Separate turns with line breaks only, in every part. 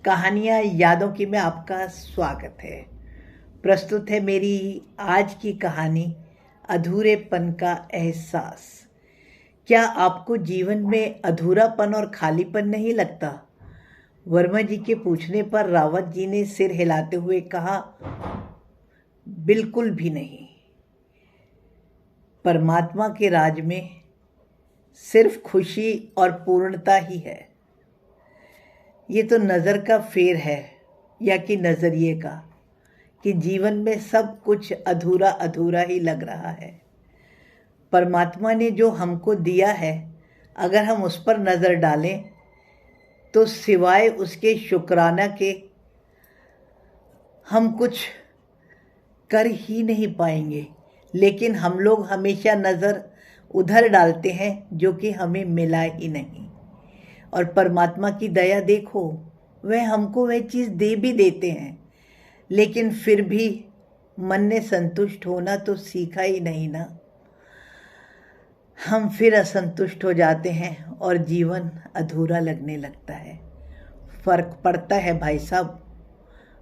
कहानियाँ यादों की में आपका स्वागत है। प्रस्तुत है मेरी आज की कहानी अधूरेपन का एहसास। क्या आपको जीवन में अधूरापन और खालीपन नहीं लगता? वर्मा जी के पूछने पर रावत जी ने सिर हिलाते हुए कहा, बिल्कुल भी नहीं। परमात्मा के राज में सिर्फ खुशी और पूर्णता ही है। ये तो नज़र का फेर है या कि नज़रिए का, कि जीवन में सब कुछ अधूरा अधूरा ही लग रहा है। परमात्मा ने जो हमको दिया है, अगर हम उस पर नज़र डालें तो सिवाय उसके शुक्राना के हम कुछ कर ही नहीं पाएंगे। लेकिन हम लोग हमेशा नज़र उधर डालते हैं जो कि हमें मिला ही नहीं। और परमात्मा की दया देखो, वह हमको वह चीज़ दे भी देते हैं, लेकिन फिर भी मन ने संतुष्ट होना तो सीखा ही नहीं ना। हम फिर असंतुष्ट हो जाते हैं और जीवन अधूरा लगने लगता है। फ़र्क पड़ता है भाई साहब।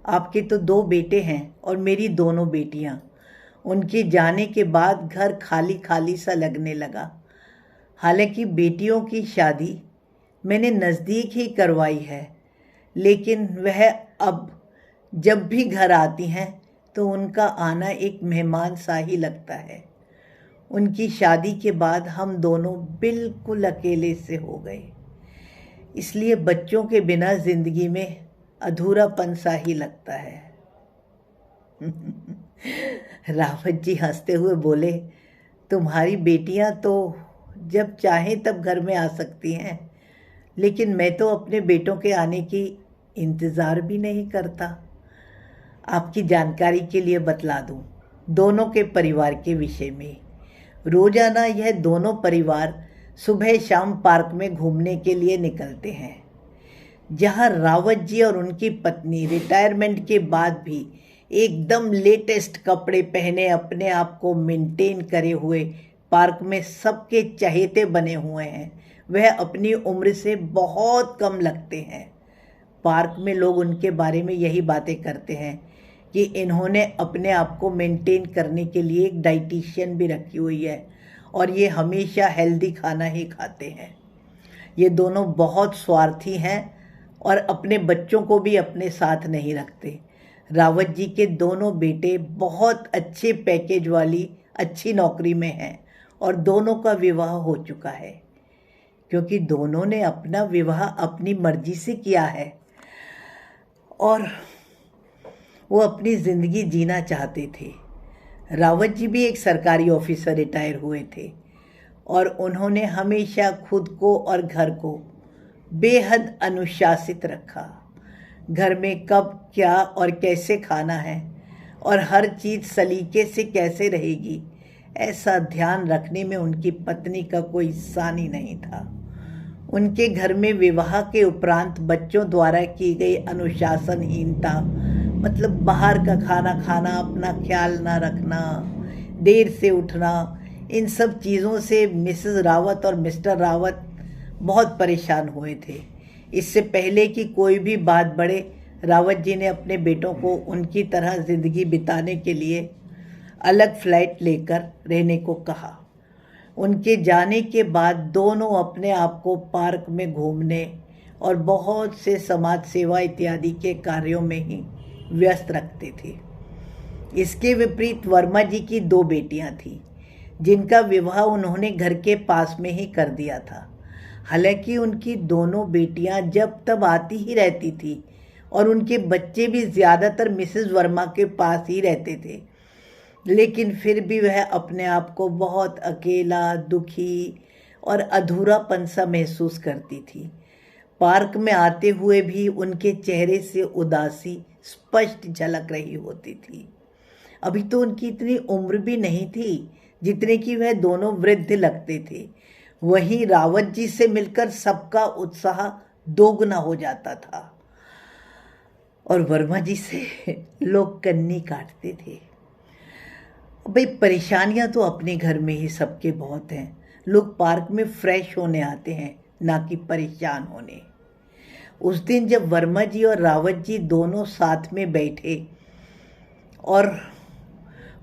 आपके तो 2 बेटे हैं और मेरी दोनों बेटियां। उनके जाने के बाद घर खाली खाली सा लगने लगा। हालांकि बेटियों की शादी मैंने नज़दीक ही करवाई है, लेकिन वह अब जब भी घर आती हैं तो उनका आना एक मेहमान सा ही लगता है। उनकी शादी के बाद हम दोनों बिल्कुल अकेले से हो गए, इसलिए बच्चों के बिना ज़िंदगी में अधूरापन सा ही लगता है। रावत जी हंसते हुए बोले, तुम्हारी बेटियां तो जब चाहें तब घर में आ सकती हैं, लेकिन मैं तो अपने बेटों के आने की इंतज़ार भी नहीं करता। आपकी जानकारी के लिए बतला दूं, दोनों के परिवार के विषय में। रोज़ाना यह दोनों परिवार सुबह शाम पार्क में घूमने के लिए निकलते हैं, जहां रावत जी और उनकी पत्नी रिटायरमेंट के बाद भी एकदम लेटेस्ट कपड़े पहने अपने आप को मेंटेन करे हुए पार्क में सबके चहेते बने हुए हैं। वह अपनी उम्र से बहुत कम लगते हैं। पार्क में लोग उनके बारे में यही बातें करते हैं कि इन्होंने अपने आप को मेंटेन करने के लिए एक डाइटिशियन भी रखी हुई है और ये हमेशा हेल्दी खाना ही खाते हैं। ये दोनों बहुत स्वार्थी हैं और अपने बच्चों को भी अपने साथ नहीं रखते। रावत जी के दोनों बेटे बहुत अच्छे पैकेज वाली अच्छी नौकरी में हैं और दोनों का विवाह हो चुका है, क्योंकि दोनों ने अपना विवाह अपनी मर्जी से किया है और वो अपनी ज़िंदगी जीना चाहते थे। रावत जी भी एक सरकारी ऑफिसर रिटायर हुए थे और उन्होंने हमेशा खुद को और घर को बेहद अनुशासित रखा। घर में कब क्या और कैसे खाना है और हर चीज़ सलीके से कैसे रहेगी, ऐसा ध्यान रखने में उनकी पत्नी का कोई सानी नहीं था। उनके घर में विवाह के उपरांत बच्चों द्वारा की गई अनुशासनहीनता, मतलब बाहर का खाना खाना, अपना ख्याल ना रखना, देर से उठना, इन सब चीज़ों से मिसेस रावत और मिस्टर रावत बहुत परेशान हुए थे। इससे पहले कि कोई भी बात बढ़े, रावत जी ने अपने बेटों को उनकी तरह ज़िंदगी बिताने के लिए अलग फ्लैट लेकर रहने को कहा। उनके जाने के बाद दोनों अपने आप को पार्क में घूमने और बहुत से समाज सेवा इत्यादि के कार्यों में ही व्यस्त रखते थे। इसके विपरीत वर्मा जी की 2 बेटियां थीं, जिनका विवाह उन्होंने घर के पास में ही कर दिया था। हालांकि उनकी दोनों बेटियां जब तब आती ही रहती थी और उनके बच्चे भी ज़्यादातर मिसेस वर्मा के पास ही रहते थे, लेकिन फिर भी वह अपने आप को बहुत अकेला, दुखी और अधूरापन सा महसूस करती थी। पार्क में आते हुए भी उनके चेहरे से उदासी स्पष्ट झलक रही होती थी। अभी तो उनकी इतनी उम्र भी नहीं थी जितने कि वह दोनों वृद्ध लगते थे। वहीं रावत जी से मिलकर सबका उत्साह दोगुना हो जाता था और वर्मा जी से लोग कन्नी काटते थे। भाई, परेशानियां तो अपने घर में ही सबके बहुत हैं। लोग पार्क में फ्रेश होने आते हैं, ना कि परेशान होने। उस दिन जब वर्मा जी और रावत जी दोनों साथ में बैठे और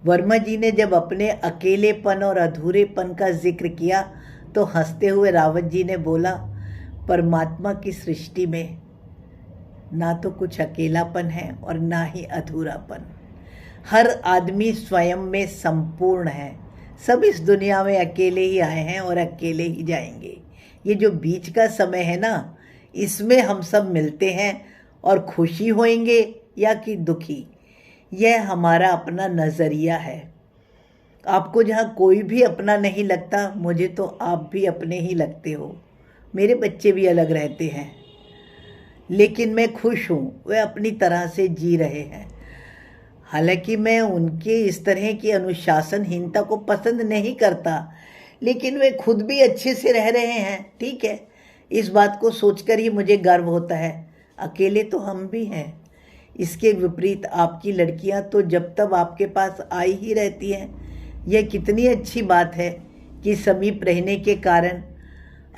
वर्मा जी ने जब अपने अकेलेपन और अधूरेपन का जिक्र किया तो हंसते हुए रावत जी ने बोला, परमात्मा की सृष्टि में ना तो कुछ अकेलापन है और ना ही अधूरापन। हर आदमी स्वयं में संपूर्ण है। सब इस दुनिया में अकेले ही आए हैं और अकेले ही जाएंगे। ये जो बीच का समय है ना, इसमें हम सब मिलते हैं और खुशी होंगे या कि दुखी, यह हमारा अपना नज़रिया है। आपको जहाँ कोई भी अपना नहीं लगता, मुझे तो आप भी अपने ही लगते हो। मेरे बच्चे भी अलग रहते हैं, लेकिन मैं खुश हूँ, वे अपनी तरह से जी रहे हैं। हालांकि मैं उनके इस तरह की अनुशासनहीनता को पसंद नहीं करता, लेकिन वे खुद भी अच्छे से रह रहे हैं। ठीक है, इस बात को सोचकर ही मुझे गर्व होता है। अकेले तो हम भी हैं। इसके विपरीत आपकी लड़कियां तो जब तक आपके पास आई ही रहती हैं। यह कितनी अच्छी बात है कि समीप रहने के कारण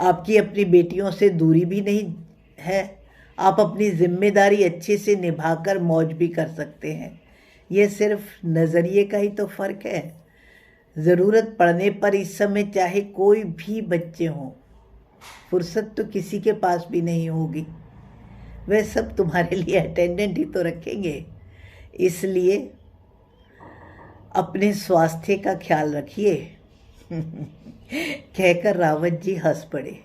आपकी अपनी बेटियों से दूरी भी नहीं है। आप अपनी जिम्मेदारी अच्छे से निभाकर मौज भी कर सकते हैं। यह सिर्फ नज़रिए का ही तो फ़र्क है। ज़रूरत पड़ने पर इस समय चाहे कोई भी बच्चे हों, फुर्सत तो किसी के पास भी नहीं होगी। वह सब तुम्हारे लिए अटेंडेंट ही तो रखेंगे। इसलिए अपने स्वास्थ्य का ख्याल रखिए। कहकर रावत जी हंस पड़े।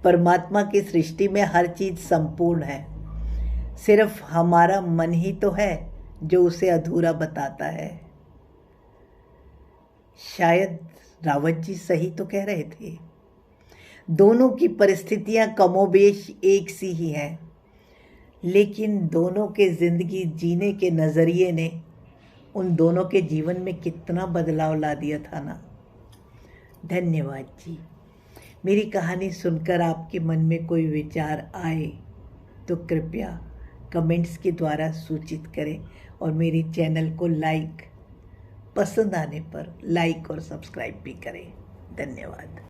परमात्मा की सृष्टि में हर चीज़ संपूर्ण है। सिर्फ हमारा मन ही तो है जो उसे अधूरा बताता है। शायद रावत जी सही तो कह रहे थे। दोनों की परिस्थितियां कमोबेश एक सी ही हैं, लेकिन दोनों के ज़िंदगी जीने के नज़रिए ने उन दोनों के जीवन में कितना बदलाव ला दिया था ना। धन्यवाद जी। मेरी कहानी सुनकर आपके मन में कोई विचार आए तो कृपया कमेंट्स के द्वारा सूचित करें और मेरे चैनल को पसंद आने पर लाइक और सब्सक्राइब भी करें। धन्यवाद।